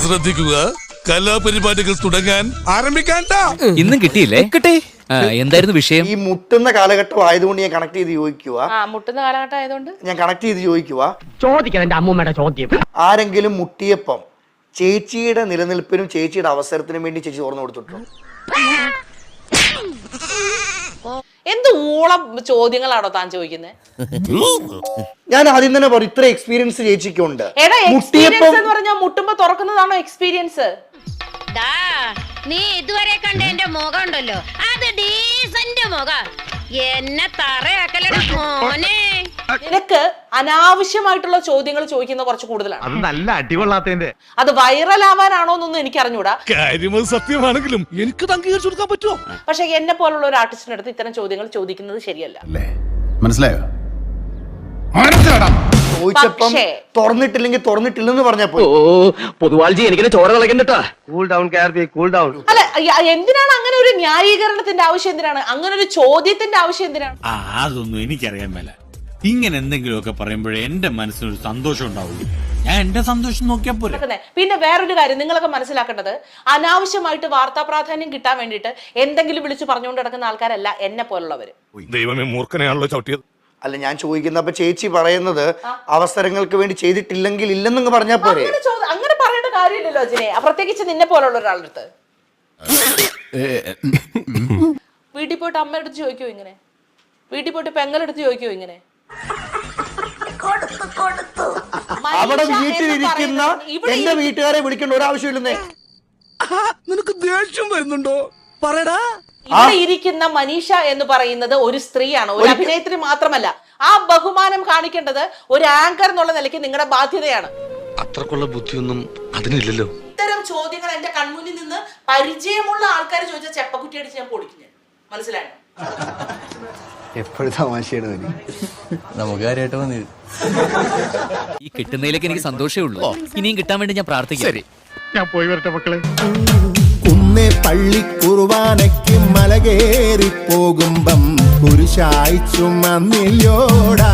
ശ്രദ്ധിക്കുക, കലാപരിപാടികൾ തുടങ്ങാൻ ആരംഭിക്കാൻ. ഇന്നും കിട്ടിയില്ലേ? കിട്ടി. എന്തായിരുന്നു വിഷയം? ഈ മുട്ടുന്ന കാലഘട്ടം ആയതുകൊണ്ട് ഞാൻ കണക്ട് ചെയ്ത് ചോദിക്കുക. മുട്ടുന്ന കാലഘട്ടം ആയതുകൊണ്ട് ഞാൻ കണക്ട് ചെയ്ത് ചോദിക്കുക. ചോദിക്കണം എന്റെ അമ്മൂമ്മയുടെ ചോദ്യം. ആരെങ്കിലും മുട്ടിയപ്പം ചേച്ചിയുടെ നിലനിൽപ്പിനും ചേച്ചിയുടെ അവസരത്തിനും വേണ്ടി ചേച്ചി തുറന്നു കൊടുത്തിട്ടുണ്ടോ? എന്ത് ഊളം ചോദ്യങ്ങളാണോ താൻ ചോദിക്കുന്നത്? ഞാൻ ആദ്യം തന്നെ പറയും, ഇത്ര എക്സ്പീരിയൻസ് ചേച്ചിക്കുണ്ട്. എക്സ്പീരിയൻസ് എന്ന് പറഞ്ഞാൽ മുട്ടുമ്പോ തുറക്കുന്നതാണോ എക്സ്പീരിയൻസ്? നീ ഇതുവരെ കണ്ട എന്റെ മുഖം ഉണ്ടല്ലോ, അത് ഡീസന്റ് മുഖം. എന്നെ തറയാക്കലട മോനെ. നിനക്ക് അനാവശ്യമായിട്ടുള്ള ചോദ്യങ്ങൾ ചോദിക്കുന്ന കുറച്ച് കൂടുതലാണ്. അത് നല്ല അടികൊള്ളാത്തതിന്റെ. അത് വൈറൽ ആവാനാണോ എന്നൊന്നും എനിക്ക് അറിഞ്ഞൂടാ. കാര്യം സത്യമാണെങ്കിലും എനിക്ക് അംഗീകരിച്ചു കൊടുക്കാൻ പറ്റുമോ? പക്ഷെ എന്നെ പോലുള്ള ഒരു ആർട്ടിസ്റ്റിന്റെ അടുത്ത് ഇത്തരം ചോദ്യങ്ങൾ ചോദിക്കുന്നത് ശരിയല്ല. മനസ്സിലായോ? ചോദിച്ചപ്പം തുറന്നിട്ടില്ലെങ്കിൽ തുറന്നിട്ടില്ലെന്ന് പറഞ്ഞപ്പോ പൊതുവാൾജി എനിക്ക് ചോര കളക്കണ്ടട്ടാ. കൂൾ ഡൗൺ കാർബി, കൂൾ ഡൗൺ. അല്ല, എന്തിനാണ് അങ്ങനെ ഒരു ന്യായീകരണത്തിന്റെ ആവശ്യം? എന്തിനാണ് അങ്ങനെ ഒരു ചോദ്യത്തിന്റെ ആവശ്യം? എന്തിനാണ്? അതൊന്നും എനിക്കറിയാൻ മേല. ഇങ്ങനെ എന്തെങ്കിലുമൊക്കെ പറയുമ്പോഴേ എന്റെ മനസ്സിനൊരു സന്തോഷം ഉണ്ടാവുള്ളൂ. ഞാൻ എന്റെ സന്തോഷം നോക്കിയാ പോരെ. പിന്നെ വേറൊരു കാര്യം നിങ്ങളൊക്കെ മനസ്സിലാക്കേണ്ടത്, അനാവശ്യമായിട്ട് വാർത്താ പ്രാധാന്യം കിട്ടാൻ വേണ്ടിയിട്ട് എന്തെങ്കിലും വിളിച്ചു പറഞ്ഞുകൊണ്ട് നടക്കുന്ന ആൾക്കാരല്ല എന്നെ പോലുള്ളവര്. ദൈവമേ, മൂർഖനെയാണല്ലോ ചവിട്ടിയത്. അല്ല, ഞാൻ ചോദിക്കുന്ന അപ്പൊ ചേച്ചി പറയുന്നത് അവസരങ്ങൾക്ക് വേണ്ടി ചെയ്തിട്ടില്ലെങ്കിൽ ഇല്ലെന്നങ്ങ് പറഞ്ഞാ പോരെ? അങ്ങനെ പറയേണ്ട കാര്യമില്ലല്ലോ അജിനെ, പ്രത്യേകിച്ച് നിന്നെ പോലുള്ള ഒരാളുടെ അടുത്ത്. വീട്ടിൽ പോയിട്ട് അമ്മയുടെ അടുത്ത് ചോദിക്കോ ഇങ്ങനെ? വീട്ടിൽ പോയിട്ട് പെങ്ങളെടുത്ത് ചോദിക്കോ ഇങ്ങനെ? അവിടെ വീട്ടിലിരിക്കുന്ന എന്റെ വീട്ടുകാരെ വിളിക്കേണ്ട ഒരാവശ്യമില്ലെന്നേ. നിനക്ക് ദേഷ്യം വരുന്നുണ്ടോ? പറയടാ. ഇവിടെ ഇരിക്കുന്ന മനീഷ എന്ന് പറയുന്നത് ഒരു സ്ത്രീയാണ്, ഒരു അഭിനേത്രി മാത്രമല്ല. ആ ബഹുമാനം കാണിക്കേണ്ടത് ഒരു ആങ്കർ എന്നുള്ള നിലയ്ക്ക് നിങ്ങളുടെ ബാധ്യതയാണ്. അത്രക്കുള്ള ബുദ്ധിയൊന്നും അതിനില്ലല്ലോ. ഇത്തരം ചോദ്യങ്ങൾ എന്റെ കൺമുന്നിൽ നിന്ന് പരിചയമുള്ള ആൾക്കാർ ചോദിച്ച ചെപ്പക്കുറ്റി അടിച്ച് ഞാൻ പൊളിക്കുന്നു. മനസ്സിലായോ? എപ്പോഴും തമാശയാണ് നമുക്ക് കാര്യമായിട്ട് വന്നു. ഈ കിട്ടുന്നതിലേക്ക് എനിക്ക് സന്തോഷമേ ഉള്ളൂ. ഇനിയും കിട്ടാൻ വേണ്ടി ഞാൻ പ്രാർത്ഥിക്കാം. ഞാൻ പോയി വരട്ടെ മക്കളെ. കുന്നേ പള്ളി കുർബാനയ്ക്ക് മലകേറി പോകുമ്പം കുരിശായി ചുമന്നില്ലോടാ.